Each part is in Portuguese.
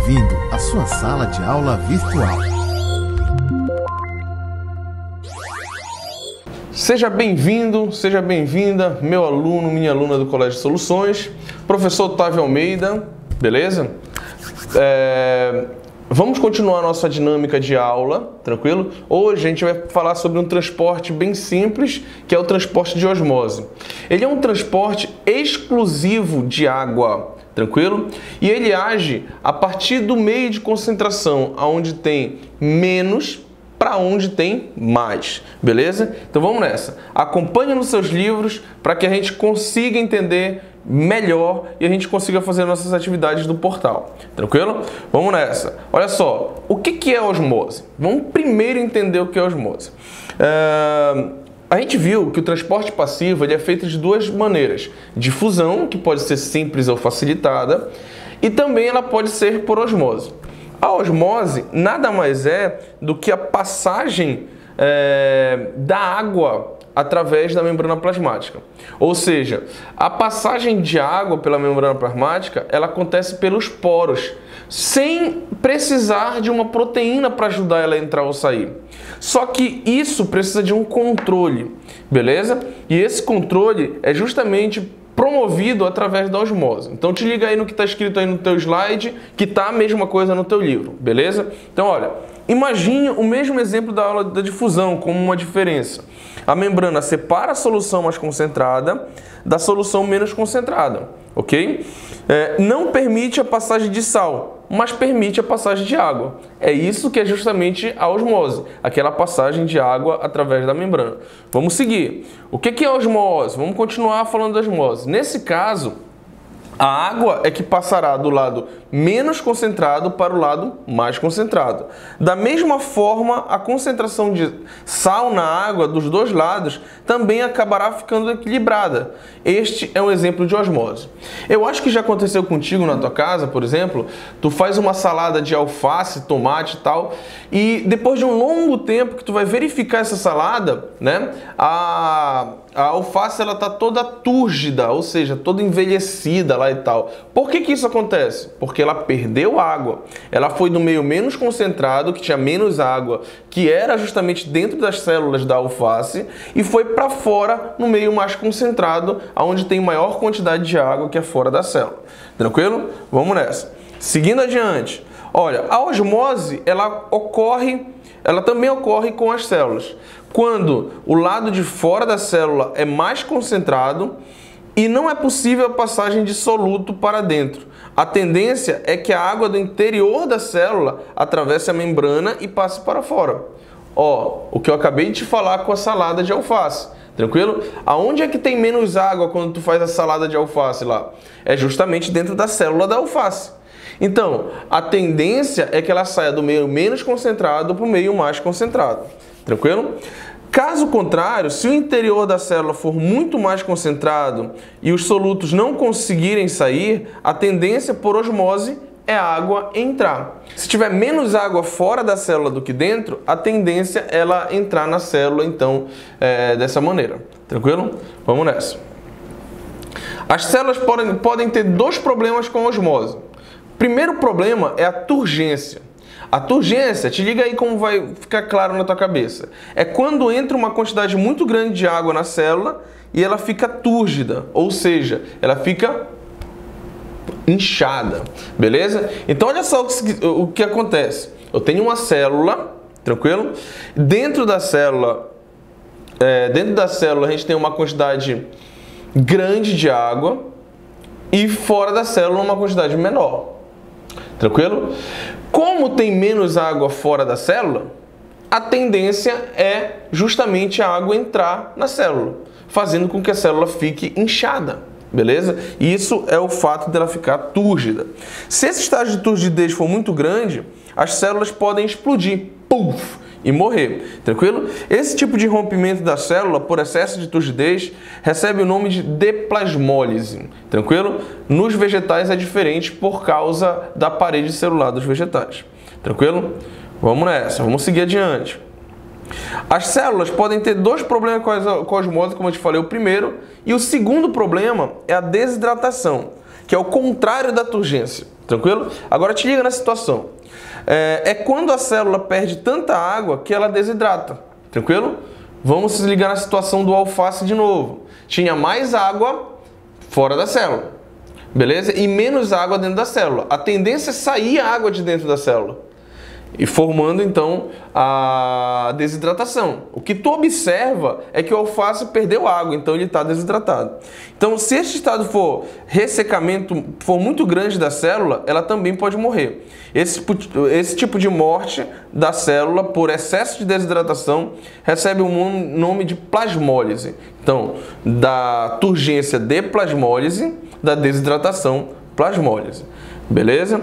bem-vindo à sua sala de aula virtual. Seja bem-vindo, seja bem-vinda, meu aluno, minha aluna do Colégio Soluções, professor Otávio Almeida, beleza? Vamos continuar a nossa dinâmica de aula, tranquilo? Hoje a gente vai falar sobre um transporte bem simples, que é o transporte de osmose. Ele é um transporte exclusivo de água, tranquilo? E ele age a partir do meio de concentração, onde tem menos para onde tem mais, beleza? Então vamos nessa. Acompanhe nos seus livros para que a gente consiga entender melhor e a gente consiga fazer nossas atividades do portal, tranquilo? Vamos nessa. Olha só, o que é osmose? Vamos primeiro entender o que é osmose. A gente viu que o transporte passivo ele é feito de duas maneiras: difusão, que pode ser simples ou facilitada, e também ela pode ser por osmose. A osmose nada mais é do que a passagem da água através da membrana plasmática. Ou seja, a passagem de água pela membrana plasmática ela acontece pelos poros, sem precisar de uma proteína para ajudar ela a entrar ou sair. Só que isso precisa de um controle, beleza? E esse controle é justamente promovido através da osmose. Então te liga aí no que está escrito aí no teu slide, que tá a mesma coisa no teu livro, beleza? Então olha, imagine o mesmo exemplo da aula da difusão como uma diferença. A membrana separa a solução mais concentrada da solução menos concentrada, ok? Não permite a passagem de sal, mas permite a passagem de água. É isso que é justamente a osmose, aquela passagem de água através da membrana. Vamos seguir. O que é osmose? Vamos continuar falando da osmose. Nesse caso, a água é que passará do lado menos concentrado para o lado mais concentrado. Da mesma forma, a concentração de sal na água dos dois lados também acabará ficando equilibrada. Este é um exemplo de osmose. Eu acho que já aconteceu contigo na tua casa, por exemplo, tu faz uma salada de alface, tomate e tal, e depois de um longo tempo que tu vai verificar essa salada, né, a alface ela tá toda túrgida, ou seja, toda envelhecida lá e tal. Por que isso acontece? Porque ela perdeu água. Ela foi do meio menos concentrado, que tinha menos água, que era justamente dentro das células da alface, e foi para fora no meio mais concentrado, onde tem maior quantidade de água, que é fora da célula. Tranquilo? Vamos nessa. Seguindo adiante. Olha, a osmose, ela também ocorre com as células. Quando o lado de fora da célula é mais concentrado e não é possível a passagem de soluto para dentro. A tendência é que a água do interior da célula atravesse a membrana e passe para fora. Ó, o que eu acabei de te falar com a salada de alface. Tranquilo? Aonde é que tem menos água quando tu faz a salada de alface lá? É justamente dentro da célula da alface. Então, a tendência é que ela saia do meio menos concentrado para o meio mais concentrado. Tranquilo? Caso contrário, se o interior da célula for muito mais concentrado e os solutos não conseguirem sair, a tendência por osmose é a água entrar. Se tiver menos água fora da célula do que dentro, a tendência é ela entrar na célula, então, dessa maneira. Tranquilo? Vamos nessa. As células podem ter dois problemas com a osmose. O primeiro problema é a turgência. A turgência, te liga aí como vai ficar claro na tua cabeça. É quando entra uma quantidade muito grande de água na célula e ela fica túrgida, ou seja, ela fica inchada, beleza? Então olha só o que acontece. Eu tenho uma célula, tranquilo? Dentro da célula a gente tem uma quantidade grande de água e fora da célula uma quantidade menor. Tranquilo? Como tem menos água fora da célula, a tendência é justamente a água entrar na célula, fazendo com que a célula fique inchada, beleza? E isso é o fato dela ficar túrgida. Se esse estágio de turgidez for muito grande, as células podem explodir, puff, e morrer, tranquilo? Esse tipo de rompimento da célula por excesso de turgidez recebe o nome de deplasmólise, tranquilo? Nos vegetais é diferente por causa da parede celular dos vegetais, tranquilo? Vamos nessa, vamos seguir adiante. As células podem ter dois problemas com a osmose, como eu te falei, o primeiro, e o segundo problema é a desidratação, que é o contrário da turgência. Tranquilo? Agora te liga na situação. É quando a célula perde tanta água que ela desidrata. Tranquilo? Vamos se ligar na situação do alface de novo. Tinha mais água fora da célula. Beleza? E menos água dentro da célula. A tendência é sair a água de dentro da célula. E formando, então, a desidratação. O que tu observa é que o alface perdeu água, então ele está desidratado. Então, se este estado for ressecamento, for muito grande da célula, ela também pode morrer. Esse tipo de morte da célula por excesso de desidratação recebe o nome de plasmólise. Então, da turgência de plasmólise, da desidratação plasmólise. Beleza?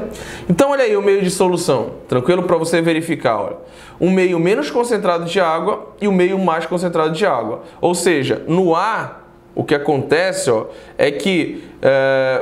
Então olha aí o meio de solução, tranquilo? Para você verificar, olha. Um meio menos concentrado de água e o meio mais concentrado de água. Ou seja, no ar, o que acontece, ó, é que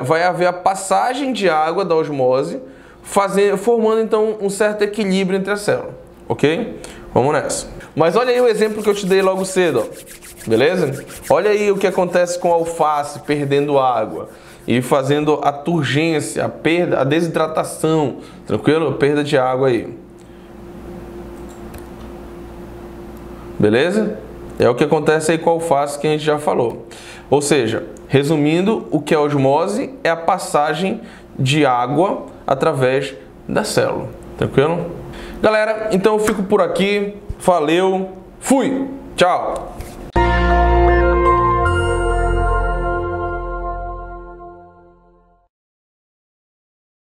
vai haver a passagem de água da osmose, formando então um certo equilíbrio entre as células. Ok? Vamos nessa. Mas olha aí o exemplo que eu te dei logo cedo, ó. Beleza? Olha aí o que acontece com a alface perdendo água e fazendo a turgência, a perda, a desidratação, tranquilo? Perda de água aí. Beleza? É o que acontece aí com a alface que a gente já falou. Ou seja, resumindo, o que é osmose é a passagem de água através da célula. Tranquilo? Galera, então eu fico por aqui. Valeu. Fui. Tchau.